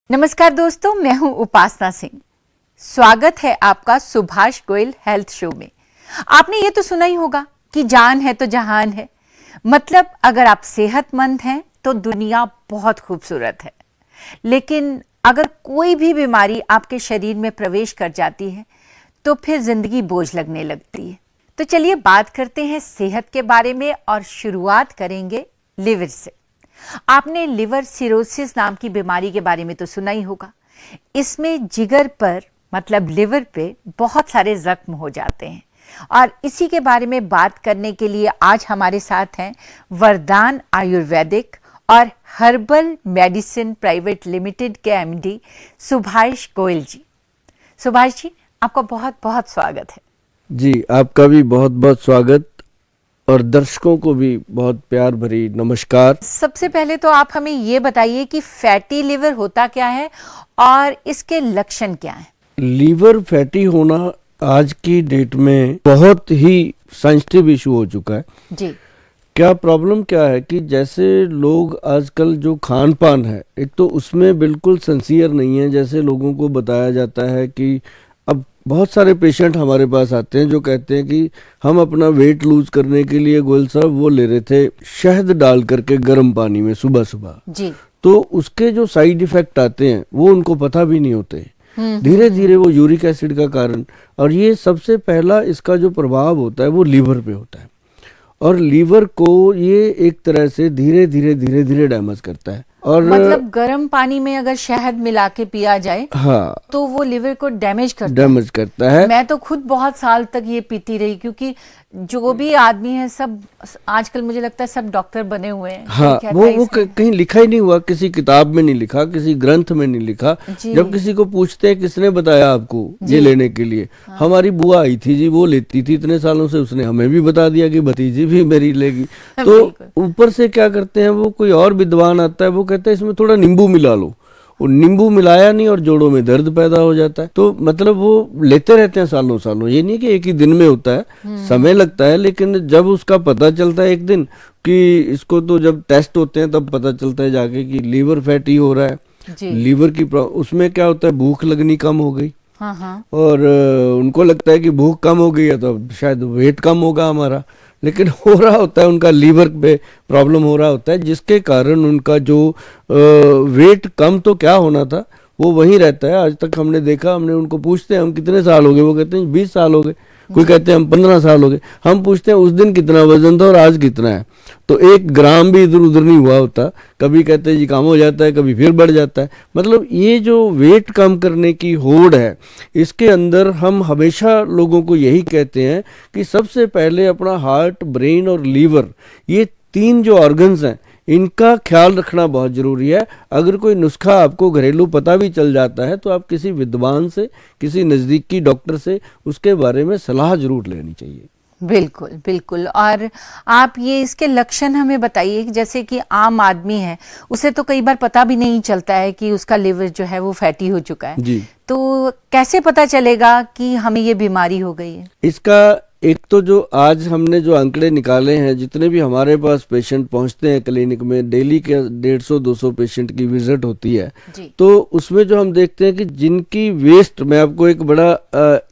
नमस्कार दोस्तों, मैं हूं उपासना सिंह। स्वागत है आपका सुभाष गोयल हेल्थ शो में। आपने ये तो सुना ही होगा कि जान है तो जहान है। मतलब अगर आप सेहतमंद हैं तो दुनिया बहुत खूबसूरत है, लेकिन अगर कोई भी बीमारी आपके शरीर में प्रवेश कर जाती है तो फिर जिंदगी बोझ लगने लगती है। तो चलिए बात करते हैं सेहत के बारे में और शुरुआत करेंगे लिवर से। आपने लिवर सिरोसिस नाम की बीमारी के बारे में तो सुना ही होगा। इसमें जिगर पर मतलब लिवर पे बहुत सारे जख्म हो जाते हैं और इसी के बारे में बात करने के लिए आज हमारे साथ हैं वरदान आयुर्वेदिक और हर्बल मेडिसिन प्राइवेट लिमिटेड के एमडी सुभाष गोयल जी। सुभाष जी, आपका बहुत बहुत स्वागत है। जी, आपका भी बहुत बहुत स्वागत और दर्शकों को भी बहुत प्यार भरी नमस्कार। सबसे पहले तो आप हमें ये बताइए कि फैटी लिवर होता क्या है और इसके लक्षण क्या हैं? लीवर फैटी होना आज की डेट में बहुत ही सेंसिटिव इशू हो चुका है जी। क्या प्रॉब्लम क्या है कि जैसे लोग आजकल जो खान पान है, एक तो उसमें बिल्कुल सिंसियर नहीं है। जैसे लोगों को बताया जाता है कि अब बहुत सारे पेशेंट हमारे पास आते हैं जो कहते हैं कि हम अपना वेट लूज करने के लिए गोयल साहब वो ले रहे थे शहद डाल करके गर्म पानी में सुबह सुबह जी। तो उसके जो साइड इफेक्ट आते हैं वो उनको पता भी नहीं होते। धीरे धीरे वो यूरिक एसिड का कारण, और ये सबसे पहला इसका जो प्रभाव होता है वो लीवर पे होता है और लीवर को ये एक तरह से धीरे धीरे डैमेज करता है। और मतलब गर्म पानी में अगर शहद मिला के पिया जाए हाँ, तो वो लिवर को डैमेज करता है। मैं तो खुद बहुत साल तक ये पीती रही, क्योंकि जो भी आदमी है सब आजकल मुझे लगता है सब डॉक्टर बने हुए हैं। हाँ, वो कहीं लिखा ही नहीं हुआ, किसी किताब में नहीं लिखा, किसी ग्रंथ में नहीं लिखा। जब किसी को पूछते हैं किसने बताया आपको ये लेने के लिए, हाँ। हमारी बुआ आई थी जी, वो लेती थी इतने सालों से, उसने हमें भी बता दिया कि भतीजी भी मेरी लेगी। तो ऊपर से क्या करते हैं, वो कोई और विद्वान आता है, वो कहता है इसमें थोड़ा नींबू मिला लो। वो नींबू मिलाया नहीं और जोड़ों में दर्द पैदा हो जाता है। तो मतलब वो लेते रहते हैं सालों सालों। ये नहीं कि एक ही दिन में होता है, समय लगता है, लेकिन जब उसका पता चलता है एक दिन कि इसको, तो जब टेस्ट होते हैं तब पता चलता है जाके कि लीवर फैटी हो रहा है। लीवर की उसमें क्या होता है, भूख लगनी कम हो गई। हाँ हाँ। और उनको लगता है कि भूख कम हो गई है तो शायद वेट कम होगा हमारा, लेकिन हो रहा होता है उनका लीवर पे प्रॉब्लम हो रहा होता है, जिसके कारण उनका जो वेट कम तो क्या होना था वो वहीं रहता है। आज तक हमने देखा, हमने उनको पूछते हैं हम कितने साल हो गए, वो कहते हैं 20 साल हो गए, कोई कहते हैं हम 15 साल हो गए। हम पूछते हैं उस दिन कितना वजन था और आज कितना है, तो 1 ग्राम भी इधर उधर नहीं हुआ होता। कभी कहते हैं जी कम हो जाता है, कभी फिर बढ़ जाता है। मतलब ये जो वेट कम करने की होड़ है, इसके अंदर हम हमेशा लोगों को यही कहते हैं कि सबसे पहले अपना हार्ट, ब्रेन और लीवर, ये 3 जो ऑर्गन्स हैं, इनका ख्याल रखना बहुत जरूरी है। अगर कोई नुस्खा आपको घरेलू पता भी चल जाता है तो आप किसी विद्वान से, किसी नज़दीकी डॉक्टर से उसके बारे में सलाह जरूर लेनी चाहिए। बिल्कुल बिल्कुल। और आप ये इसके लक्षण हमें बताइए, जैसे कि आम आदमी है उसे तो कई बार पता भी नहीं चलता है कि उसका लिवर जो है वो फैटी हो चुका है जी। तो कैसे पता चलेगा कि हमें ये बीमारी हो गई है? इसका एक तो जो आज हमने जो आंकड़े निकाले हैं, जितने भी हमारे पास पेशेंट पहुंचते हैं क्लिनिक में, डेली के 150-200 पेशेंट की विजिट होती है, तो उसमें जो हम देखते हैं कि जिनकी वेस्ट, मैं आपको एक बड़ा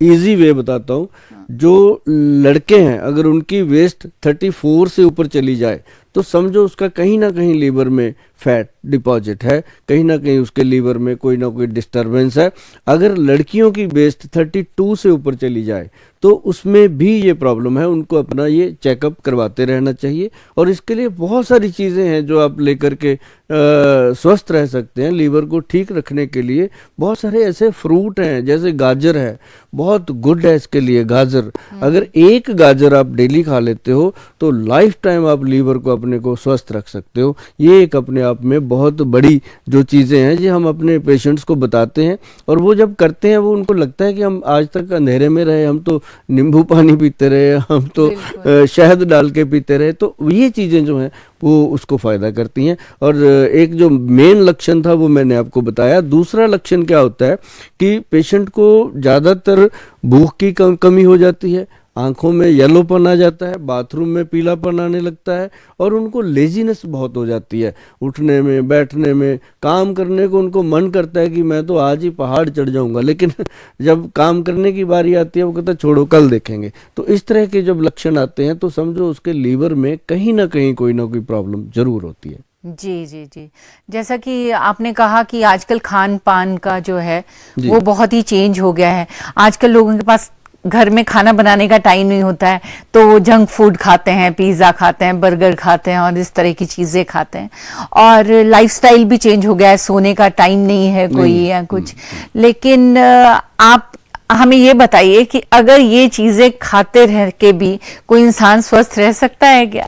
इजी वे बताता हूँ, जो लड़के हैं अगर उनकी वेस्ट 34 से ऊपर चली जाए तो समझो उसका कहीं ना कहीं लीवर में फैट डिपॉजिट है, कहीं ना कहीं उसके लीवर में कोई ना कोई डिस्टरबेंस है। अगर लड़कियों की वेस्ट 32 से ऊपर चली जाए तो उसमें भी ये प्रॉब्लम है, उनको अपना ये चेकअप करवाते रहना चाहिए। और इसके लिए बहुत सारी चीज़ें हैं जो आप लेकर के स्वस्थ रह सकते हैं। लीवर को ठीक रखने के लिए बहुत सारे ऐसे फ्रूट हैं, जैसे गाजर है, बहुत गुड है इसके लिए गाजर। अगर 1 गाजर आप डेली खा लेते हो तो लाइफ टाइम आप लीवर को अपने को स्वस्थ रख सकते हो। ये एक अपने आप में बहुत बड़ी जो चीज़ें हैं जी हम अपने पेशेंट्स को बताते हैं, और वो जब करते हैं वो उनको लगता है कि हम आज तक अंधेरे में रहे, हम तो नींबू पानी पीते रहे, हम तो शहद डाल के पीते रहे। तो ये चीज़ें जो हैं वो उसको फ़ायदा करती हैं। और एक जो मेन लक्षण था वो मैंने आपको बताया। दूसरा लक्षण क्या होता है कि पेशेंट को ज़्यादातर भूख की कमी हो जाती है। आंखों में येलोपन आ जाता है, बाथरूम में पीलापन आने लगता है और उनको लेजीनेस बहुत हो जाती है, उठने में, बैठने में, काम करने को उनको मन करता है कि मैं तो आज ही पहाड़ चढ़ जाऊंगा, लेकिन जब काम करने की बारी आती है वो कहता है छोड़ो कल देखेंगे। तो इस तरह के जब लक्षण आते हैं तो समझो उसके लीवर में कहीं ना कहीं कोई ना कोई प्रॉब्लम जरूर होती है। जी जी जी, जैसा कि आपने कहा कि आजकल खान पान का जो है जी। वो बहुत ही चेंज हो गया है। आजकल लोगों के पास घर में खाना बनाने का टाइम नहीं होता है, तो वो जंक फूड खाते हैं, पिज्ज़ा खाते हैं, बर्गर खाते हैं और इस तरह की चीज़ें खाते हैं। और लाइफस्टाइल भी चेंज हो गया है, सोने का टाइम नहीं है कोई या कुछ। लेकिन आप हमें ये बताइए कि अगर ये चीज़ें खाते रह के भी कोई इंसान स्वस्थ रह सकता है क्या?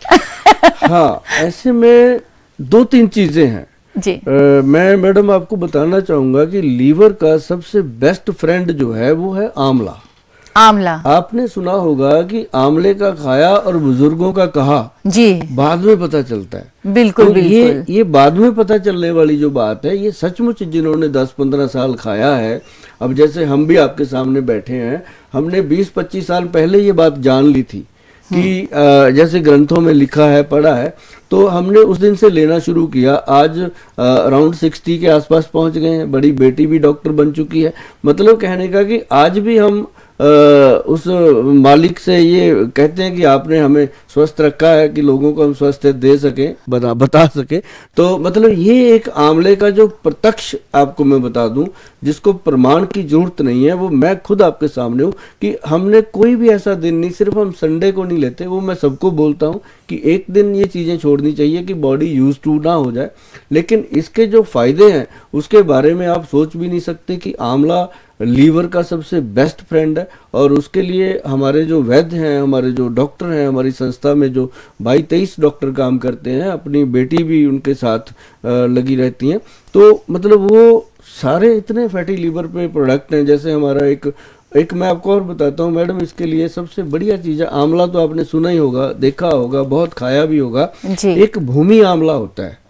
हाँ, ऐसे में दो तीन चीजें हैं जी। मैं मैडम आपको बताना चाहूंगा कि लीवर का सबसे बेस्ट फ्रेंड जो है वो है आंवला। आंवला, आपने सुना होगा कि आंवले का खाया और बुजुर्गों का कहा जी, बाद में पता चलता है। बिल्कुल तो बिल्कुल। ये बाद में पता चलने वाली जो बात है, ये सचमुच जिन्होंने 10-15 साल खाया है, अब जैसे हम भी आपके सामने बैठे हैं, हमने 20-25 साल पहले ये बात जान ली थी कि जैसे ग्रंथों में लिखा है, पढ़ा है, तो हमने उस दिन से लेना शुरू किया। आज अराउंड 60 के आसपास पहुंच गए हैं, बड़ी बेटी भी डॉक्टर बन चुकी है। मतलब कहने का कि आज भी हम उस मालिक से ये कहते हैं कि आपने हमें स्वस्थ रखा है कि लोगों को हम स्वस्थ दे सके, बता सके। तो मतलब ये एक आंवले का जो प्रत्यक्ष आपको मैं बता दूं, जिसको प्रमाण की जरूरत नहीं है, वो मैं खुद आपके सामने हूं कि हमने कोई भी ऐसा दिन नहीं, सिर्फ हम संडे को नहीं लेते, वो मैं सबको बोलता हूं कि एक दिन ये चीजें छोड़नी चाहिए कि बॉडी यूज टू ना हो जाए। लेकिन इसके जो फायदे हैं उसके बारे में आप सोच भी नहीं सकते कि आंवला लीवर का सबसे बेस्ट फ्रेंड है। और उसके लिए हमारे जो वैद्य हैं, हमारे जो डॉक्टर हैं, हमारी संस्था में जो 22-23 डॉक्टर काम करते हैं, अपनी बेटी भी उनके साथ लगी रहती हैं। तो मतलब वो सारे इतने फैटी लीवर पे प्रोडक्ट हैं। जैसे हमारा एक मैं आपको और बताता हूँ मैडम, इसके लिए सबसे बढ़िया चीज़ है, आंवला तो आपने सुना ही होगा, देखा होगा, बहुत खाया भी होगा। एक भूमि आंवला होता है।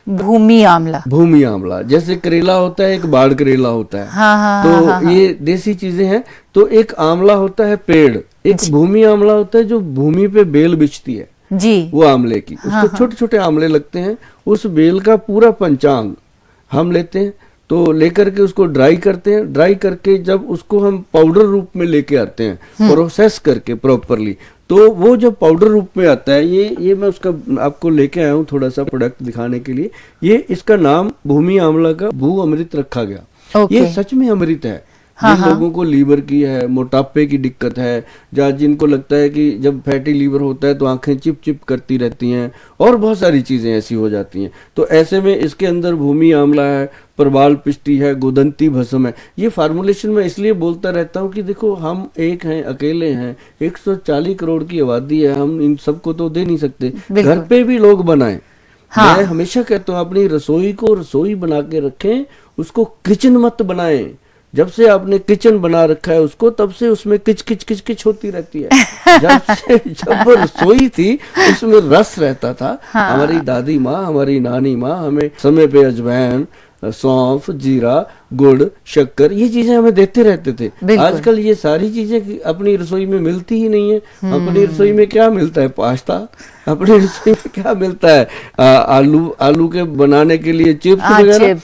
भूमि आंवला, भूमि आंवला जैसे करेला होता है, एक बाढ़ करेला होता है। हाँ, तो हाँ, ये देसी चीजें हैं। तो एक आंवला होता है पेड़, एक भूमि आंवला होता है जो भूमि पे बेल बिछती है जी, वो आंवले की, उसको छोटे छोटे आंवले लगते हैं। उस बेल का पूरा पंचांग हम लेते हैं, तो लेकर के उसको ड्राई करते हैं। ड्राई करके जब उसको हम पाउडर रूप में लेके आते हैं, प्रोसेस करके प्रॉपरली, तो वो जब पाउडर रूप में आता है, ये मैं उसका आपको लेके आया हूँ थोड़ा सा प्रोडक्ट दिखाने के लिए। ये इसका नाम भूमि आंवला का भू अमृत रखा गया। ये सच में अमृत है। जिन लोगों को लीवर की है, मोटापे की दिक्कत है, या जिनको लगता है कि जब फैटी लीवर होता है तो आंखें चिप चिप करती रहती हैं और बहुत सारी चीजें ऐसी हो जाती हैं, तो ऐसे में इसके अंदर भूमि आंवला है, प्रबाल पिष्टी है, गोदंती भस्म है। ये फार्मूलेशन में इसलिए बोलता रहता हूँ कि देखो हम एक हैं, अकेले हैं, 140 करोड़ की आबादी है, हम इन सबको तो दे नहीं सकते, घर पे भी लोग बनाएं। मैं हमेशा कहता हूँ अपनी रसोई को रसोई बना के रखें, उसको किचन मत बनाएं। जब से आपने किचन बना रखा है उसको, तब से उसमें किच किच किच किच होती रहती है। जब वो रसोई थी उसमें रस रहता था। हमारी दादी माँ, हमारी नानी माँ हमें समय पे अजवाइन, सौंफ, जीरा, गुड़, शक्कर, ये चीजें हमें देते रहते थे। आजकल ये सारी चीजें अपनी रसोई में मिलती ही नहीं है। अपनी रसोई में क्या मिलता है? पास्ता। अपनी रसोई में क्या मिलता है? आलू के बनाने के लिए चिप्स वगैरह।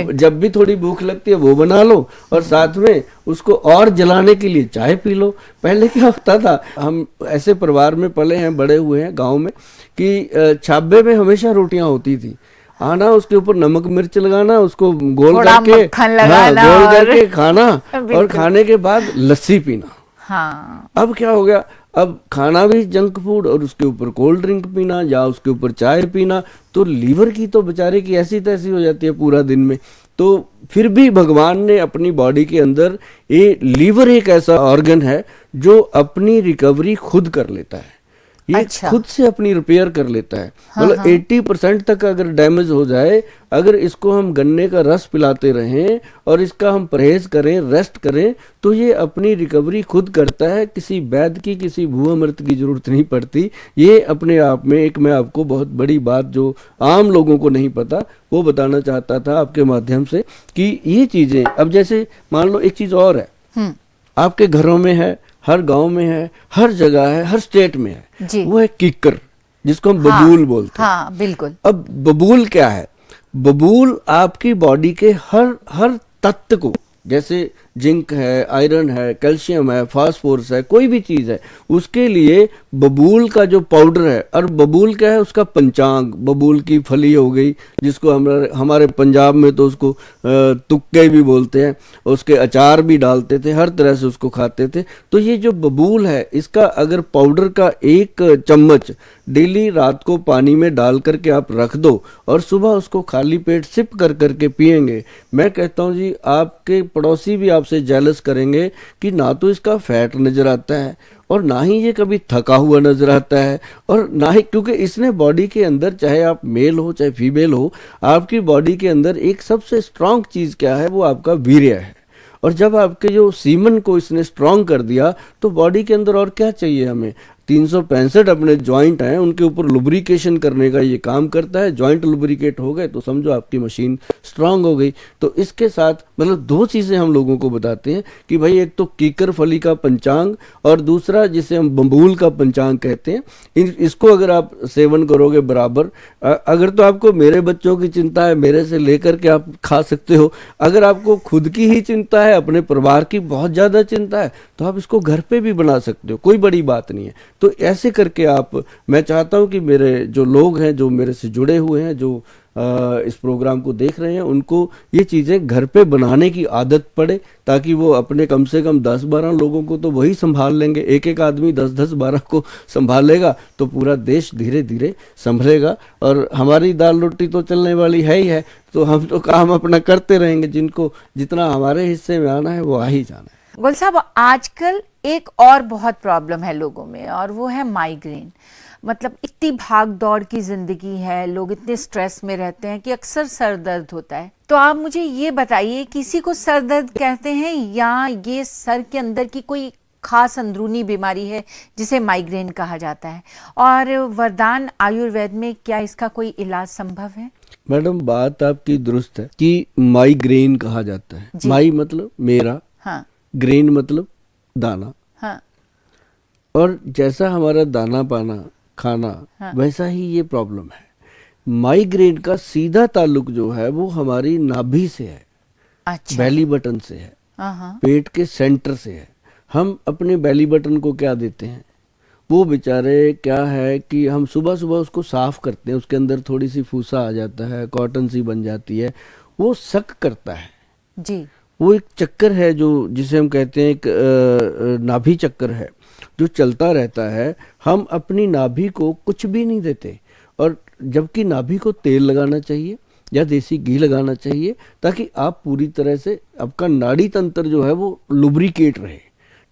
तो जब भी थोड़ी भूख लगती है वो बना लो और साथ में उसको और जलाने के लिए चाय पी लो। पहले क्या होता था, हम ऐसे परिवार में पले हैं, बड़े हुए हैं गाँव में, कि छाबे में हमेशा रोटियां होती थी। आना, उसके ऊपर नमक मिर्च लगाना, उसको गोल करके गोल करके खाना और खाने के बाद लस्सी पीना। हाँ। अब क्या हो गया, अब खाना भी जंक फूड और उसके ऊपर कोल्ड ड्रिंक पीना या उसके ऊपर चाय पीना। तो लीवर की तो बेचारे की ऐसी तैसी हो जाती है पूरा दिन में। तो फिर भी भगवान ने अपनी बॉडी के अंदर, ये लीवर एक ऐसा ऑर्गन है जो अपनी रिकवरी खुद कर लेता है। ये खुद से अपनी रिपेयर कर लेता है। मतलब 80% तक अगर डैमेज हो जाए, अगर इसको हम गन्ने का रस पिलाते रहें और इसका हम परहेज करें, रेस्ट करें, तो ये अपनी रिकवरी खुद करता है। किसी वैद्य की, किसी भू अमृत की जरूरत नहीं पड़ती। ये अपने आप में एक, मैं आपको बहुत बड़ी बात जो आम लोगों को नहीं पता वो बताना चाहता था आपके माध्यम से, कि ये चीजें, अब जैसे मान लो एक चीज और है, आपके घरों में है हर गांव में है, हर जगह है, हर स्टेट में है, जी। वो है कीकर, जिसको हम बबूल बोलते हैं। हाँ बिल्कुल। अब बबूल क्या है? बबूल आपकी बॉडी के हर हर तत्व को, जैसे जिंक है, आयरन है, कैल्शियम है, फास्फोरस है, कोई भी चीज है, उसके लिए बबूल का जो पाउडर है, और बबूल क्या है? उसका पंचांग, बबूल की फली हो गई, जिसको हमारे पंजाब में तो उसको तुक्के भी बोलते हैं, उसके अचार भी डालते थे, हर तरह से उसको खाते थे। तो ये जो बबूल है, इसका अगर पाउडर का 1 चम्मच डेली रात को पानी में डाल करके आप रख दो और सुबह उसको खाली पेट सिप कर करके पिएंगे, मैं कहता हूँ जी आपके पड़ोसी भी आपसे जेलस करेंगे कि ना तो इसका फैट नजर आता है और ना ही ये कभी थका हुआ नजर आता है, और ना ही, क्योंकि इसने बॉडी के अंदर, चाहे आप मेल हो चाहे फीमेल हो, आपकी बॉडी के अंदर एक सबसे स्ट्रांग चीज क्या है? वो आपका वीर्य है। और जब आपके जो सीमन को इसने स्ट्रांग कर दिया, तो बॉडी के अंदर और क्या चाहिए हमें? 365 अपने जॉइंट हैं, उनके ऊपर लुब्रिकेशन करने का ये काम करता है। जॉइंट लुब्रिकेट हो गए तो समझो आपकी मशीन स्ट्रांग हो गई। तो इसके साथ मतलब 2 चीज़ें हम लोगों को बताते हैं कि भाई एक तो कीकर फली का पंचांग, और दूसरा जिसे हम बबूल का पंचांग कहते हैं। इसको अगर आप सेवन करोगे बराबर, अगर तो आपको मेरे बच्चों की चिंता है, मेरे से लेकर के आप खा सकते हो। अगर आपको खुद की ही चिंता है, अपने परिवार की बहुत ज़्यादा चिंता है, तो आप इसको घर पे भी बना सकते हो, कोई बड़ी बात नहीं है। तो ऐसे करके आप, मैं चाहता हूं कि मेरे जो लोग हैं, जो मेरे से जुड़े हुए हैं, जो इस प्रोग्राम को देख रहे हैं, उनको ये चीज़ें घर पे बनाने की आदत पड़े, ताकि वो अपने कम से कम 10-12 लोगों को तो वही संभाल लेंगे। एक एक आदमी 10-10-12 को संभालेगा तो पूरा देश धीरे धीरे संभलेगा। और हमारी दाल रोटी तो चलने वाली है ही है, तो हम तो काम अपना करते रहेंगे, जिनको जितना हमारे हिस्से में आना है वो आ ही जाना है। गोयल साहब, आजकल एक और बहुत प्रॉब्लम है लोगों में, और वो है माइग्रेन। मतलब इतनी भाग दौड़ की जिंदगी है, लोग इतने स्ट्रेस में रहते हैं कि अक्सर सर दर्द होता है। तो आप मुझे ये बताइए, किसी को सर दर्द कहते हैं या ये सर के अंदर की कोई खास अंदरूनी बीमारी है जिसे माइग्रेन कहा जाता है? और वरदान आयुर्वेद में क्या इसका कोई इलाज संभव है? मैडम, बात आपकी दुरुस्त है कि माइग्रेन कहा जाता है। माई मतलब मेरा, हाँ, ग्रेन मतलब दाना, हाँ, और जैसा हमारा दाना पाना खाना, हाँ, वैसा ही ये प्रॉब्लम है। माइग्रेन का सीधा ताल्लुक जो है वो हमारी नाभि से है, अच्छा, बेली बटन से है, हाँ, पेट के सेंटर से है। हम अपने बेली बटन को क्या देते हैं? वो बेचारे क्या है कि हम सुबह सुबह उसको साफ करते हैं, उसके अंदर थोड़ी सी फूसा आ जाता है, कॉटन सी बन जाती है, वो सक करता है जी। वो एक चक्कर है जो जिसे हम कहते हैं एक नाभि चक्कर है जो चलता रहता है। हम अपनी नाभि को कुछ भी नहीं देते, और जबकि नाभि को तेल लगाना चाहिए या देसी घी लगाना चाहिए, ताकि आप पूरी तरह से आपका नाड़ी तंत्र जो है वो लुब्रिकेट रहे।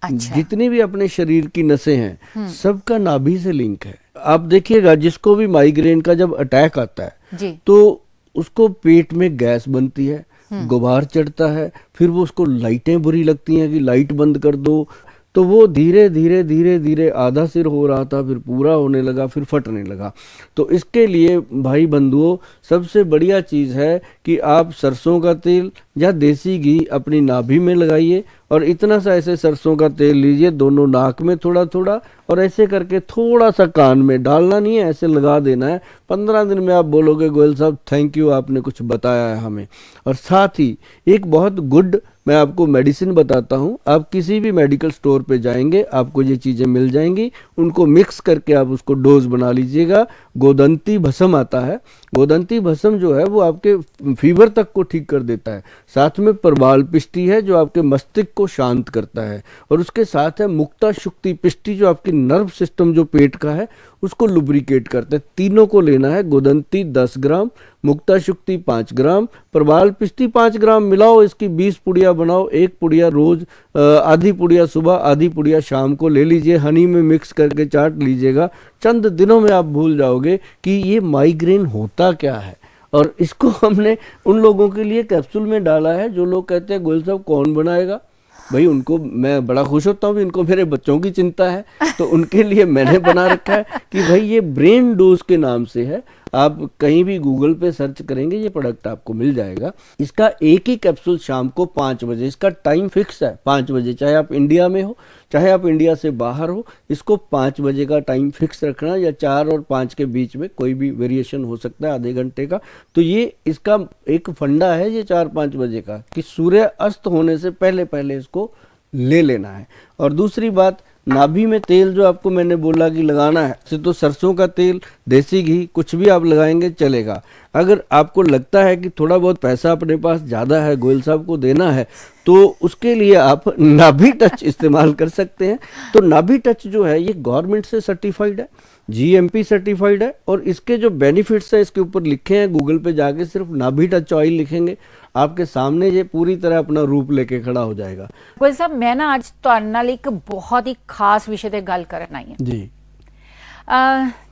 अच्छा। जितनी भी अपने शरीर की नसें हैं सबका नाभि से लिंक है। आप देखिएगा, जिसको भी माइग्रेन का जब अटैक आता है जी। तो उसको पेट में गैस बनती है, गुबार चढ़ता है, फिर वो उसको लाइटें बुरी लगती हैं कि लाइट बंद कर दो। तो वो धीरे धीरे धीरे धीरे आधा सिर हो रहा था, फिर पूरा होने लगा, फिर फटने लगा। तो इसके लिए भाई बंधुओं, सबसे बढ़िया चीज़ है कि आप सरसों का तेल या देसी घी अपनी नाभि में लगाइए, और इतना सा ऐसे सरसों का तेल लीजिए, दोनों नाक में थोड़ा थोड़ा, और ऐसे करके थोड़ा सा कान में, डालना नहीं है, ऐसे लगा देना है। 15 दिन में आप बोलोगे गोयल साहब थैंक यू, आपने कुछ बताया है हमें। और साथ ही एक बहुत गुड मैं आपको मेडिसिन बताता हूँ। आप किसी भी मेडिकल स्टोर पे जाएंगे, आपको ये चीज़ें मिल जाएंगी, उनको मिक्स करके आप उसको डोज बना लीजिएगा। गोदंती भस्म आता है, गोदंती भस्म जो है वो आपके फीवर तक को ठीक कर देता है। साथ में प्रबाल पिष्टी है जो आपके मस्तिष्क को शांत करता है, और उसके साथ है मुक्ता शुक्ति पिष्टी जो आपकी नर्व सिस्टम जो पेट का है उसको लुब्रिकेट करता है। तीनों को लेना है। गोदंती 10 ग्राम, मुक्ता शुक्ति 5 ग्राम, प्रबाल पिष्टी 5 ग्राम मिलाओ, इसकी 20 पुड़िया बनाओ। एक पुड़िया रोज, आधी पुड़िया सुबह, आधी पुड़िया शाम को ले लीजिए, हनी में मिक्स करके चाट लीजिएगा। चंद दिनों में आप भूल जाओगे कि ये माइग्रेन होता क्या है। और इसको हमने उन लोगों के लिए कैप्सूल में डाला है जो लोग कहते हैं गोयल साहब कौन बनाएगा। भाई उनको मैं बड़ा खुश होता हूँ, इनको मेरे बच्चों की चिंता है, तो उनके लिए मैंने बना रखा है कि भाई ये ब्रेन डोज के नाम से है। आप कहीं भी गूगल पे सर्च करेंगे ये प्रोडक्ट आपको मिल जाएगा। इसका एक ही कैप्सूल शाम को 5 बजे, इसका टाइम फिक्स है 5 बजे, चाहे आप इंडिया में हो चाहे आप इंडिया से बाहर हो, इसको 5 बजे का टाइम फिक्स रखना, या 4 और 5 के बीच में कोई भी वेरिएशन हो सकता है आधे घंटे का। तो ये इसका एक फंडा है ये 4-5 बजे का, कि सूर्य अस्त होने से पहले पहले इसको ले लेना है। और दूसरी बात, नाभि में तेल जो आपको मैंने बोला कि लगाना है, से तो सरसों का तेल, देसी घी, कुछ भी आप लगाएंगे चलेगा। अगर आपको लगता है कि थोड़ा बहुत पैसा अपने पास ज़्यादा है, गोयल साहब को देना है, तो उसके लिए आप नाभि टच इस्तेमाल कर सकते हैं। तो नाभि टच जो है ये गवर्नमेंट से सर्टिफाइड है, GMP सर्टिफाइड है, और इसके जो बेनिफिट्स हैं इसके ऊपर लिखे हैं। गूगल पे जाके सिर्फ नाभि टच ऑयल लिखेंगे, आपके सामने ये पूरी तरह अपना रूप लेके खड़ा हो जाएगा। गोयल साहब, मैं ना ਅੱਜ ਤੁਹਾਡੇ ਨਾਲ ਇੱਕ ਬਹੁਤ ਹੀ ਖਾਸ ਵਿਸ਼ੇ ਤੇ ਗੱਲ ਕਰਨ ਆਈ ਹਾਂ ਜੀ।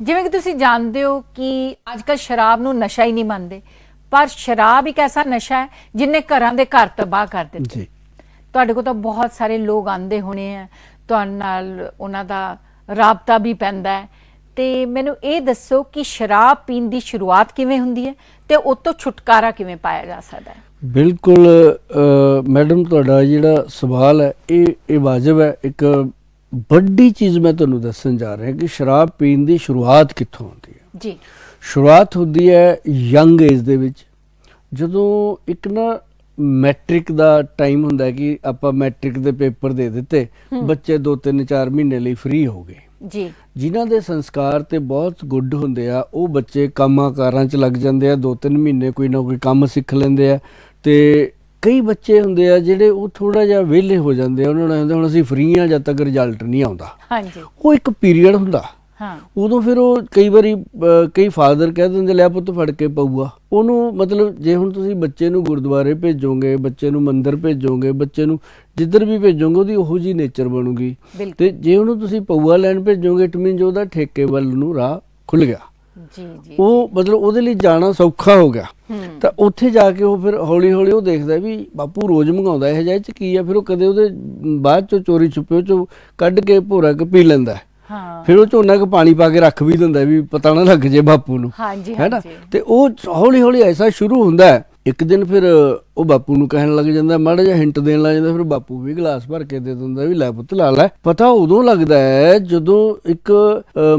ਜਿਵੇਂ ਕਿ ਤੁਸੀਂ ਜਾਣਦੇ ਹੋ ਕਿ ਅੱਜ ਕੱਲ੍ਹ ਸ਼ਰਾਬ ਨੂੰ ਨਸ਼ਾ ਹੀ ਨਹੀਂ ਮੰਨਦੇ, ਪਰ ਸ਼ਰਾਬ ਇੱਕ ਐਸਾ ਨਸ਼ਾ ਹੈ ਜਿੰਨੇ ਘਰਾਂ ਦੇ ਘਰ ਤਬਾਹ ਕਰ ਦਿੱਤੇ। ਜੀ। ਤੁਹਾਡੇ ਕੋਲ ਤਾਂ ਬਹੁਤ ਸਾਰੇ ਲੋਕ ਆਉਂਦੇ ਹੋਣੇ ਆ, ਤੁਹਾਡੇ ਨਾਲ ਉਹਨਾਂ ਦਾ ਰਾਬਤਾ ਵੀ ਪੈਂਦਾ ਹੈ, ਤੇ ਮੈਨੂੰ ਇਹ ਦੱਸੋ ਕਿ ਸ਼ਰਾਬ ਪੀਣ ਦੀ ਸ਼ੁਰੂਆਤ ਕਿਵੇਂ ਹੁੰਦੀ ਹੈ ਤੇ ਉਹ ਤੋਂ ਛੁਟਕਾਰਾ ਕਿਵੇਂ ਪਾਇਆ ਜਾ ਸਕਦਾ ਹੈ? ਬਿਲਕੁਲ ਮੈਡਮ, ਤੁਹਾਡਾ ਜਿਹੜਾ ਸਵਾਲ ਹੈ ਇਹ ਵਾਜਬ ਹੈ। ਇੱਕ ਵੱਡੀ ਚੀਜ਼ ਮੈਂ ਤੁਹਾਨੂੰ ਦੱਸਣ ਜਾ ਰਿਹਾ ਕਿ ਸ਼ਰਾਬ ਪੀਣ ਦੀ ਸ਼ੁਰੂਆਤ ਕਿੱਥੋਂ ਹੁੰਦੀ ਹੈ। ਜੀ। ਸ਼ੁਰੂਆਤ ਹੁੰਦੀ ਹੈ ਯੰਗ ਏਜ ਦੇ ਵਿੱਚ, ਜਦੋਂ ਇੱਕ ਨਾ ਮੈਟ੍ਰਿਕ ਦਾ ਟਾਈਮ ਹੁੰਦਾ ਕਿ ਆਪਾਂ ਮੈਟ੍ਰਿਕ ਦੇ ਪੇਪਰ ਦੇ ਦਿੱਤੇ, ਬੱਚੇ 2-3-4 ਮਹੀਨੇ ਲਈ ਫ੍ਰੀ ਹੋ ਗਏ। ਜੀ। ਜਿਨ੍ਹਾਂ ਦੇ ਸੰਸਕਾਰ ਤੇ ਬਹੁਤ ਗੁੱਡ ਹੁੰਦੇ ਆ, ਉਹ ਬੱਚੇ ਕੰਮਾਂ ਕਾਰਾਂ 'ਚ ਲੱਗ ਜਾਂਦੇ ਆ, 2-3 ਮਹੀਨੇ ਕੋਈ ਨਾ ਕੋਈ ਕੰਮ ਸਿੱਖ ਲੈਂਦੇ ਆ। ਤੇ ਕਈ ਬੱਚੇ ਹੁੰਦੇ ਆ ਜਿਹੜੇ ਉਹ ਥੋੜਾ ਜਿਹਾ ਵਿਹਲੇ ਹੋ ਜਾਂਦੇ ਆ, ਉਹਨਾਂ ਨੂੰ ਹੁੰਦਾ ਹੁਣ ਅਸੀਂ ਫ੍ਰੀ ਆ ਜਦ ਤੱਕ ਰਿਜ਼ਲਟ ਨਹੀਂ ਆਉਂਦਾ। ਹਾਂਜੀ। ਉਹ ਇੱਕ ਪੀਰੀਅਡ ਹੁੰਦਾ। ਹਾਂ। ਉਦੋਂ ਫਿਰ ਉਹ ਕਈ ਵਾਰੀ ਕਈ ਫਾਦਰ ਕਹਿ ਦਿੰਦੇ ਲੈ ਪੁੱਤ ਫੜ ਕੇ ਪਊਆ ਉਹਨੂੰ। ਮਤਲਬ ਜੇ ਹੁਣ ਤੁਸੀਂ ਬੱਚੇ ਨੂੰ ਗੁਰਦੁਆਰੇ ਭੇਜੋਗੇ, ਬੱਚੇ ਨੂੰ ਮੰਦਿਰ ਭੇਜੋਗੇ, ਬੱਚੇ ਨੂੰ ਜਿੱਧਰ ਵੀ ਭੇਜੋਗੇ ਉਹਦੀ ਉਹੋ ਜਿਹੀ ਨੇਚਰ ਬਣੂਗੀ। ਤੇ ਜੇ ਉਹਨੂੰ ਤੁਸੀਂ ਪਊਆ ਲੈਣ ਭੇਜੋਗੇ, ਇਟ ਮੀਨਸ ਉਹਦਾ ਠੇਕੇ ਵੱਲ ਨੂੰ ਰਾਹ ਖੁੱਲ ਗਿਆ। ਜੀ ਜੀ। ਉਹ ਮਤਲਬ ਉਹਦੇ ਲਈ ਜਾਣਾ ਸੌਖਾ ਹੋ ਗਿਆ। ਤਾਂ ਉੱਥੇ ਜਾ ਕੇ ਉਹ ਫਿਰ ਹੌਲੀ ਹੌਲੀ ਉਹ ਦੇਖਦਾ ਵੀ ਬਾਪੂ ਰੋਜ਼ ਮੰਗਾਉਂਦਾ ਇਹ ਜਿਹਾ 'ਚ ਕੀ ਆ, ਫਿਰ ਉਹ ਕਦੇ ਉਹਦੇ ਬਾਅਦ ਚੋਂ ਚੋਰੀ ਛੁਪਿਓ ਚੋਂ ਕੱਢ ਕੇ ਭੋਰਾ ਕੇ ਪੀ ਲੈਂਦਾ। ਫਿਰ ਉਹ ਝੋਨਾ ਕੁ ਪਾਣੀ ਪਾ ਕੇ ਰੱਖ ਵੀ ਦਿੰਦਾ ਵੀ ਪਤਾ ਨਾ ਲੱਗ ਜੇ ਬਾਪੂ ਨੂੰ, ਹੈ ਨਾ। ਤੇ ਉਹ ਹੌਲੀ ਹੌਲੀ ਐਸਾ ਸ਼ੁਰੂ ਹੁੰਦਾ ਹੈ। ਇੱਕ ਦਿਨ ਫਿਰ ਉਹ ਬਾਪੂ ਨੂੰ ਕਹਿਣ ਲੱਗ ਜਾਂਦਾ, ਮਾੜਾ ਜਿਹਾ ਹਿੰਟ ਦੇਣ ਲੱਗ ਜਾਂਦਾ, ਫਿਰ ਬਾਪੂ ਵੀ ਗਲਾਸ ਭਰ ਕੇ ਦੇ ਦਿੰਦਾ ਵੀ ਲੈ ਪੁੱਤ ਲਾ ਲੈ। ਪਤਾ ਉਦੋਂ ਲੱਗਦਾ ਹੈ ਜਦੋਂ ਇੱਕ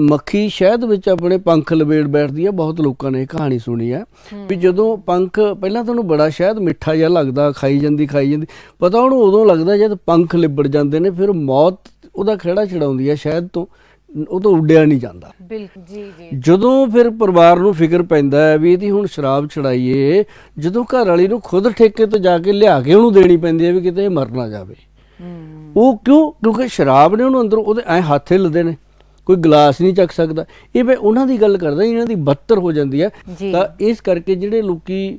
ਮੱਖੀ ਸ਼ਹਿਦ ਵਿੱਚ ਆਪਣੇ ਪੰਖ ਲਬੇੜ ਬੈਠਦੀ ਹੈ। ਬਹੁਤ ਲੋਕਾਂ ਨੇ ਇਹ ਕਹਾਣੀ ਸੁਣੀ ਹੈ ਵੀ ਜਦੋਂ ਪੰਖ ਪਹਿਲਾਂ ਤੁਹਾਨੂੰ ਬੜਾ ਸ਼ਹਿਦ ਮਿੱਠਾ ਜਿਹਾ ਲੱਗਦਾ, ਖਾਈ ਜਾਂਦੀ, ਪਤਾ ਉਹਨੂੰ ਉਦੋਂ ਲੱਗਦਾ ਜਦ ਪੰਖ ਲਿਬੜ ਜਾਂਦੇ ਨੇ, ਫਿਰ ਮੌਤ ਉਹਦਾ ਖਹਿੜਾ ਛਡਾਉਂਦੀ ਹੈ ਸ਼ਹਿਦ ਤੋਂ, ਉਹ ਤੋਂ ਉੱਡਿਆ ਨਹੀਂ ਜਾਂਦਾ। ਬਿਲਕੁਲ ਜੀ ਜੀ। ਜਦੋਂ ਫਿਰ ਪਰਿਵਾਰ ਨੂੰ ਫਿਕਰ ਪੈਂਦਾ ਹੈ ਵੀ ਇਹਦੀ ਹੁਣ ਸ਼ਰਾਬ ਛਡਾਈਏ, ਜਦੋਂ ਘਰ ਵਾਲੀ ਨੂੰ ਖੁਦ ਠੇਕੇ ਤੋਂ ਜਾ ਕੇ ਲਿਆ ਕੇ ਉਹਨੂੰ ਦੇਣੀ ਪੈਂਦੀ ਹੈ ਵੀ ਕਿਤੇ ਇਹ ਮਰ ਨਾ ਜਾਵੇ। ਉਹ ਕਿਉਂ? ਕਿਉਂਕਿ ਸ਼ਰਾਬ ਨੇ ਉਹਨੂੰ ਅੰਦਰੋਂ ਉਹਦੇ ਐ ਹੱਥ ਹਿੱਲਦੇ ਨੇ, ਕੋਈ ਗਲਾਸ ਨਹੀਂ ਚੱਕ ਸਕਦਾ। ਇਹ ਮੈਂ ਉਹਨਾਂ ਦੀ ਗੱਲ ਕਰਦਾ, ਇਹਨਾਂ ਦੀ ਬੱਤਰ ਹੋ ਜਾਂਦੀ ਹੈ। ਤਾਂ ਇਸ ਕਰਕੇ ਜਿਹੜੇ ਲੋਕੀ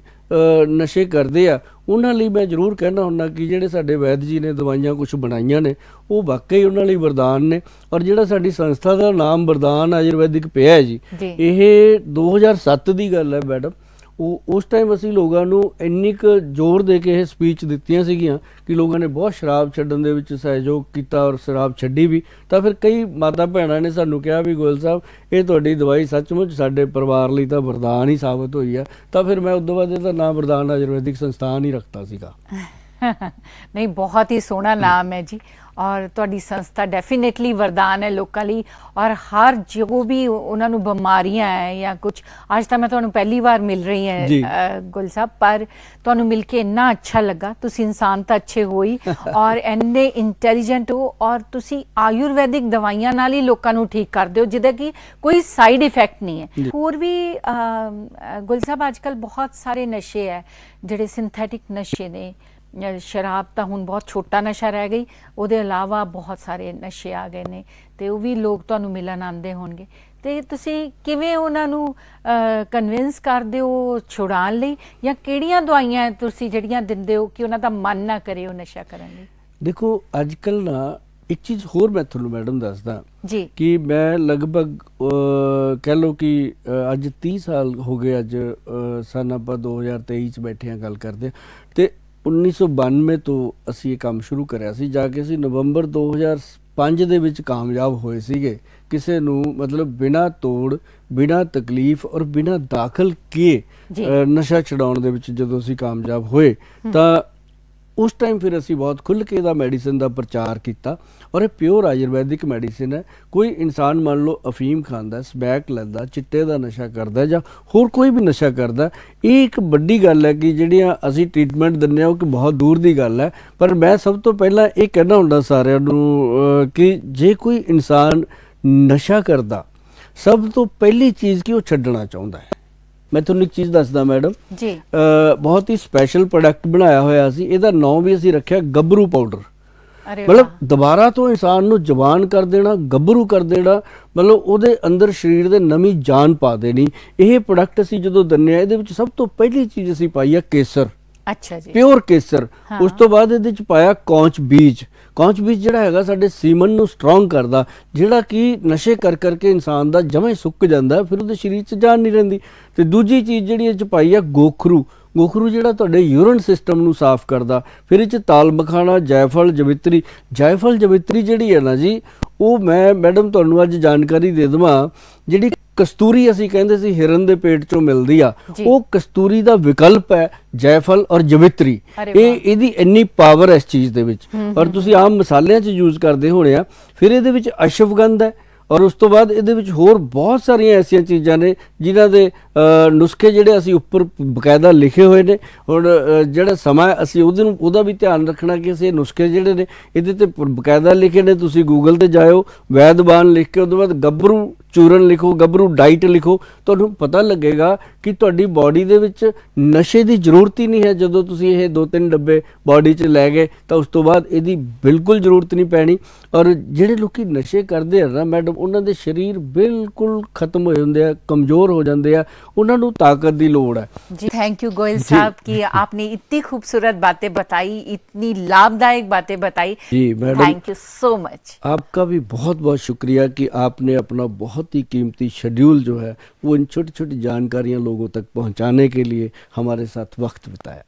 ਨਸ਼ੇ ਕਰਦੇ ਆ ਉਹਨਾਂ ਲਈ ਮੈਂ ਜ਼ਰੂਰ ਕਹਿਣਾ ਹੁੰਦਾ ਕਿ ਜਿਹੜੇ ਸਾਡੇ ਵੈਦ ਜੀ ਨੇ ਦਵਾਈਆਂ ਕੁਛ ਬਣਾਈਆਂ ਨੇ, ਉਹ ਵਾਕਈ ਉਹਨਾਂ ਲਈ ਵਰਦਾਨ ਨੇ। ਔਰ ਜਿਹੜਾ ਸਾਡੀ ਸੰਸਥਾ ਦਾ ਨਾਮ ਵਰਦਾਨ ਆਯੁਰਵੈਦਿਕ ਪਿਆ ਹੈ ਜੀ, ਇਹ 2007 ਦੀ ਗੱਲ ਹੈ ਮੈਡਮ। ਉਹ ਉਸ ਟਾਈਮ ਅਸੀਂ ਲੋਕਾਂ ਨੂੰ ਇੰਨੀ ਕੁ ਜ਼ੋਰ ਦੇ ਕੇ ਇਹ ਸਪੀਚ ਦਿੱਤੀਆਂ ਸੀਗੀਆਂ ਕਿ ਲੋਕਾਂ ਨੇ ਬਹੁਤ ਸ਼ਰਾਬ ਛੱਡਣ ਦੇ ਵਿੱਚ ਸਹਿਯੋਗ ਕੀਤਾ ਔਰ ਸ਼ਰਾਬ ਛੱਡੀ ਵੀ। ਤਾਂ ਫਿਰ ਕਈ ਮਾਤਾ ਭੈਣਾਂ ਨੇ ਸਾਨੂੰ ਕਿਹਾ ਵੀ ਗੋਇਲ ਸਾਹਿਬ ਇਹ ਤੁਹਾਡੀ ਦਵਾਈ ਸੱਚਮੁੱਚ ਸਾਡੇ ਪਰਿਵਾਰ ਲਈ ਤਾਂ ਵਰਦਾਨ ਹੀ ਸਾਬਤ ਹੋਈ ਹੈ। ਤਾਂ ਫਿਰ ਮੈਂ ਉਦੋਂ ਬਾਅਦ ਇਹਦਾ ਨਾਮ ਵਰਦਾਨ ਆਯੁਰਵੈਦਿਕ ਸੰਸਥਾਨ ਹੀ ਰੱਖਤਾ ਸੀਗਾ। ਨਹੀਂ, ਬਹੁਤ ਹੀ ਸੋਹਣਾ ਨਾਮ ਹੈ ਜੀ। ਔਰ ਤੁਹਾਡੀ ਸੰਸਥਾ ਡੈਫੀਨੇਟਲੀ ਵਰਦਾਨ ਹੈ ਲੋਕਾਂ ਲਈ। ਔਰ ਹਰ ਜੋ ਵੀ ਉਹਨਾਂ ਨੂੰ ਬਿਮਾਰੀਆਂ ਹੈ ਜਾਂ ਕੁਛ, ਅੱਜ ਤਾਂ ਮੈਂ ਤੁਹਾਨੂੰ ਪਹਿਲੀ ਵਾਰ ਮਿਲ ਰਹੀ ਹਾਂ ਗੁਲ ਸਾਹਿਬ, ਪਰ ਤੁਹਾਨੂੰ ਮਿਲ ਕੇ ਇੰਨਾ ਅੱਛਾ ਲੱਗਾ। ਤੁਸੀਂ ਇਨਸਾਨ ਤਾਂ ਅੱਛੇ ਹੋ ਹੀ, ਔਰ ਇੰਨੇ ਇੰਟੈਲੀਜੈਂਟ ਹੋ, ਔਰ ਤੁਸੀਂ ਆਯੁਰਵੈਦਿਕ ਦਵਾਈਆਂ ਨਾਲ ਹੀ ਲੋਕਾਂ ਨੂੰ ਠੀਕ ਕਰਦੇ ਹੋ ਜਿਹਦਾ ਕਿ ਕੋਈ ਸਾਈਡ ਇਫੈਕਟ ਨਹੀਂ ਹੈ। ਹੋਰ ਵੀ ਗੁਲ ਸਾਹਿਬ ਅੱਜ ਕੱਲ੍ਹ ਬਹੁਤ ਸਾਰੇ ਨਸ਼ੇ ਹੈ ਜਿਹੜੇ ਸਿੰਥੈਟਿਕ ਨਸ਼ੇ ਨੇ। ਸ਼ਰਾਬ ਤਾਂ ਹੁਣ ਬਹੁਤ ਛੋਟਾ ਨਸ਼ਾ ਰਹਿ ਗਈ, ਉਹਦੇ ਇਲਾਵਾ ਬਹੁਤ ਸਾਰੇ ਨਸ਼ੇ ਆ ਗਏ ਨੇ ਤੇ ਉਹ ਵੀ ਲੋਕ ਤੁਹਾਨੂੰ ਮਿਲਣ ਆਉਂਦੇ ਹੋਣਗੇ। ਤੇ ਤੁਸੀਂ ਕਿਵੇਂ ਉਹਨਾਂ ਨੂੰ ਕਨਵਿੰਸ ਕਰਦੇ ਹੋ ਛੁਡਾਉਣ ਲਈ, ਜਾਂ ਕਿਹੜੀਆਂ ਦਵਾਈਆਂ ਤੁਸੀਂ ਜਿਹੜੀਆਂ ਦਿੰਦੇ ਹੋ ਕਿ ਉਹਨਾਂ ਦਾ ਮਨ ਨਾ ਕਰੇ ਉਹ ਨਸ਼ਾ ਕਰਨ ਲਈ? ਦੇਖੋ ਅੱਜ ਕੱਲ੍ਹ ਨਾ ਇੱਕ ਚੀਜ਼ ਹੋਰ ਮੈਂ ਤੁਹਾਨੂੰ ਮੈਡਮ ਦੱਸਦਾ ਜੀ ਕਿ ਮੈਂ ਲਗਭਗ ਕਹਿ ਲਓ ਕਿ ਅੱਜ 30 ਸਾਲ ਹੋ ਗਏ। ਅੱਜ ਸਨ ਆਪਾਂ 2023 'ਚ ਬੈਠੇ ਹਾਂ ਗੱਲ ਕਰਦੇ, ਤੇ 1992 ਤੋਂ ਅਸੀਂ ਇਹ ਕੰਮ ਸ਼ੁਰੂ ਕਰਿਆ ਸੀ। ਜਾ ਕੇ ਅਸੀਂ ਨਵੰਬਰ 5 ਦੇ ਵਿੱਚ ਕਾਮਯਾਬ ਹੋਏ ਸੀਗੇ ਕਿਸੇ ਨੂੰ ਮਤਲਬ ਬਿਨਾਂ ਤੋੜ ਬਿਨਾਂ ਤਕਲੀਫ ਔਰ ਬਿਨਾਂ ਦਾਖਲ ਕੀਏ ਨਸ਼ਾ ਛਡਾਉਣ ਦੇ ਵਿੱਚ ਜਦੋਂ ਅਸੀਂ ਕਾਮਯਾਬ ਹੋਏ ਤਾਂ ਉਸ ਟਾਈਮ ਫਿਰ ਅਸੀਂ ਬਹੁਤ ਖੁੱਲ੍ਹ ਕੇ ਇਹਦਾ ਮੈਡੀਸਨ ਦਾ ਪ੍ਰਚਾਰ ਕੀਤਾ ਔਰ ਇਹ ਪਿਓਰ ਆਯੁਰਵੈਦਿਕ ਮੈਡੀਸਨ ਹੈ। ਕੋਈ ਇਨਸਾਨ ਮੰਨ ਲਓ ਅਫੀਮ ਖਾਂਦਾ, ਸਮੈਕ ਲੈਂਦਾ, ਚਿੱਟੇ ਦਾ ਨਸ਼ਾ ਕਰਦਾ ਜਾਂ ਹੋਰ ਕੋਈ ਵੀ ਨਸ਼ਾ ਕਰਦਾ, ਇਹ ਇੱਕ ਵੱਡੀ ਗੱਲ ਹੈ ਕਿ ਜਿਹੜੀਆਂ ਅਸੀਂ ਟ੍ਰੀਟਮੈਂਟ ਦਿੰਦੇ ਹਾਂ ਉਹ ਕਿ ਬਹੁਤ ਦੂਰ ਦੀ ਗੱਲ ਹੈ। ਪਰ ਮੈਂ ਸਭ ਤੋਂ ਪਹਿਲਾਂ ਇਹ ਕਹਿਣਾ ਹੁੰਦਾ ਸਾਰਿਆਂ ਨੂੰ ਕਿ ਜੇ ਕੋਈ ਇਨਸਾਨ ਨਸ਼ਾ ਕਰਦਾ ਸਭ ਤੋਂ ਪਹਿਲੀ ਚੀਜ਼ ਕਿ ਉਹ ਛੱਡਣਾ ਚਾਹੁੰਦਾ ਹੈ। ਮੈਂ ਤੁਹਾਨੂੰ ਇੱਕ ਚੀਜ਼ ਦੱਸਦਾ ਮੈਡਮ ਜੀ, ਬਹੁਤ ਹੀ ਸਪੈਸ਼ਲ ਪ੍ਰੋਡਕਟ ਬਣਾਇਆ ਹੋਇਆ ਸੀ, ਇਹਦਾ ਨਾਮ ਵੀ ਅਸੀਂ ਰੱਖਿਆ ਗੱਭਰੂ ਪਾਊਡਰ। ਮਤਲਬ ਦੁਬਾਰਾ ਤੋਂ ਇਨਸਾਨ ਨੂੰ ਜਵਾਨ ਕਰ ਦੇਣਾ, ਗੱਭਰੂ ਕਰ ਦੇਣਾ, ਮਤਲਬ ਉਹਦੇ ਅੰਦਰ ਸਰੀਰ ਦੇ ਨਵੀਂ ਜਾਨ ਪਾ ਦੇਣੀ। ਇਹ ਪ੍ਰੋਡਕਟ ਅਸੀਂ ਜਦੋਂ ਦਿੰਦੇ ਹਾਂ ਇਹਦੇ ਵਿੱਚ ਸਭ ਤੋਂ ਪਹਿਲੀ ਚੀਜ਼ ਅਸੀਂ ਪਾਈ ਆ ਕੇਸਰ। ਅੱਛਾ ਜੀ, ਪਿਓਰ ਕੇਸਰ। ਉਸ ਤੋਂ ਬਾਅਦ ਇਹਦੇ ਚ ਪਾਇਆ ਕੌਂਚ ਬੀਜ। ਕੌਂਚ ਬੀਜ ਜਿਹੜਾ ਹੈਗਾ ਸਾਡੇ ਸੀਮਨ ਨੂੰ ਸਟਰੋਂਗ ਕਰਦਾ, ਜਿਹੜਾ ਕਿ ਨਸ਼ੇ ਕਰ ਕਰਕੇ ਇਨਸਾਨ ਦਾ ਜਮਾਂ ਹੀ ਸੁੱਕ ਜਾਂਦਾ, ਫਿਰ ਉਹਦੇ ਸਰੀਰ 'ਚ ਜਾਨ ਨਹੀਂ ਰਹਿੰਦੀ। ਤੇ ਦੂਜੀ ਚੀਜ਼ ਜਿਹੜੀ ਇਹ 'ਚ ਪਾਈ ਆ ਗੋਖਰੂ। ਗੋਖਰੂ ਜਿਹੜਾ ਤੁਹਾਡੇ ਯੂਰਨ ਸਿਸਟਮ ਨੂੰ ਸਾਫ਼ ਕਰਦਾ। ਫਿਰ ਇਹ 'ਚ ਤਾਲ ਮਖਾਣਾ, ਜਾਇਫਲ, ਜਵਿਤਰੀ। ਜਾਇਫਲ ਜਵਿਤਰੀ ਜਿਹੜੀ ਹੈ ਨਾ ਜੀ, ਉਹ ਮੈਂ ਮੈਡਮ ਤੁਹਾਨੂੰ ਅੱਜ ਜਾਣਕਾਰੀ ਦੇ ਦੇਵਾਂ, ਜਿਹੜੀ ਕਸਤੂਰੀ ਅਸੀਂ ਕਹਿੰਦੇ ਸੀ ਹਿਰਨ ਦੇ ਪੇਟ ਚੋਂ ਮਿਲਦੀ ਆ, ਉਹ ਕਸਤੂਰੀ ਦਾ ਵਿਕਲਪ ਹੈ ਜਾਇਫਲ ਔਰ ਜਵਿਤਰੀ। ਇਹਦੀ ਇੰਨੀ ਪਾਵਰ ਹੈ ਇਸ ਚੀਜ਼ ਦੇ ਵਿੱਚ। ਔਰ ਤੁਸੀਂ ਆਮ ਮਸਾਲਿਆਂ 'ਚ ਯੂਜ਼ ਕਰਦੇ ਹੋਣੇ ਆ। ਫਿਰ ਇਹਦੇ ਵਿੱਚ ਅਸ਼ਵਗੰਧ ਹੈ ਔਰ ਉਸ ਤੋਂ ਬਾਅਦ ਇਹਦੇ ਵਿੱਚ ਹੋਰ ਬਹੁਤ ਸਾਰੀਆਂ ਐਸੀਆਂ ਚੀਜ਼ਾਂ ਨੇ ਜਿਨ੍ਹਾਂ ਦੇ ਨੁਸਖੇ ਜਿਹੜੇ ਅਸੀਂ ਉੱਪਰ ਬਕਾਇਦਾ ਲਿਖੇ ਹੋਏ ਨੇ। ਹੁਣ ਜਿਹੜਾ ਸਮਾਂ ਅਸੀਂ ਉਹਦਾ ਵੀ ਧਿਆਨ ਰੱਖਣਾ ਕਿ ਅਸੀਂ ਨੁਸਖੇ ਜਿਹੜੇ ਨੇ ਇਹਦੇ ਤੇ ਬਕਾਇਦਾ ਲਿਖੇ ਨੇ। ਤੁਸੀਂ ਗੂਗਲ ਤੇ ਜਾਇਓ, ਵੈਦਬਾਨ ਲਿਖ ਕੇ ਉਹਦੇ ਬਾਅਦ ਗੱਭਰੂ ਚੂਰਨ ਲਿਖੋ, ਗੱਭਰੂ ਡਾਈਟ ਲਿਖੋ, ਤੁਹਾਨੂੰ ਪਤਾ ਲੱਗੇਗਾ ਕਿ ਤੁਹਾਡੀ ਬਾਡੀ ਦੇ ਵਿੱਚ ਨਸ਼ੇ ਦੀ ਜ਼ਰੂਰਤ ਹੀ ਨਹੀਂ ਹੈ। ਜਦੋਂ ਤੁਸੀਂ ਇਹ 2-3 ਡੱਬੇ ਬਾਡੀ 'ਚ ਲੈ ਗਏ ਤਾਂ ਉਸ ਤੋਂ ਬਾਅਦ ਇਹਦੀ ਬਿਲਕੁਲ ਜ਼ਰੂਰਤ ਨਹੀਂ ਪੈਣੀ। ਔਰ ਜਿਹੜੇ ਲੋਕੀ ਨਸ਼ੇ ਕਰਦੇ ਆ ਨਾ ਮੈਡਮ, ਉਹਨਾਂ ਦੇ ਸਰੀਰ ਬਿਲकुल खत्म हो जाते हैं, कमजोर हो जाते हैं, उन्होंने ताकत की लोड़ है। जी, थैंक यू गोयल साहब कि आपने इतनी खूबसूरत बातें बताई, इतनी लाभदायक बातें बताई। जी madam, thank you so much. आपका भी बहुत बहुत शुक्रिया कि आपने अपना बहुत ही कीमती शेड्यूल जो है वो इन छोटी छोटी जानकारियां लोगों तक पहुंचाने के लिए हमारे साथ वक्त बिताया।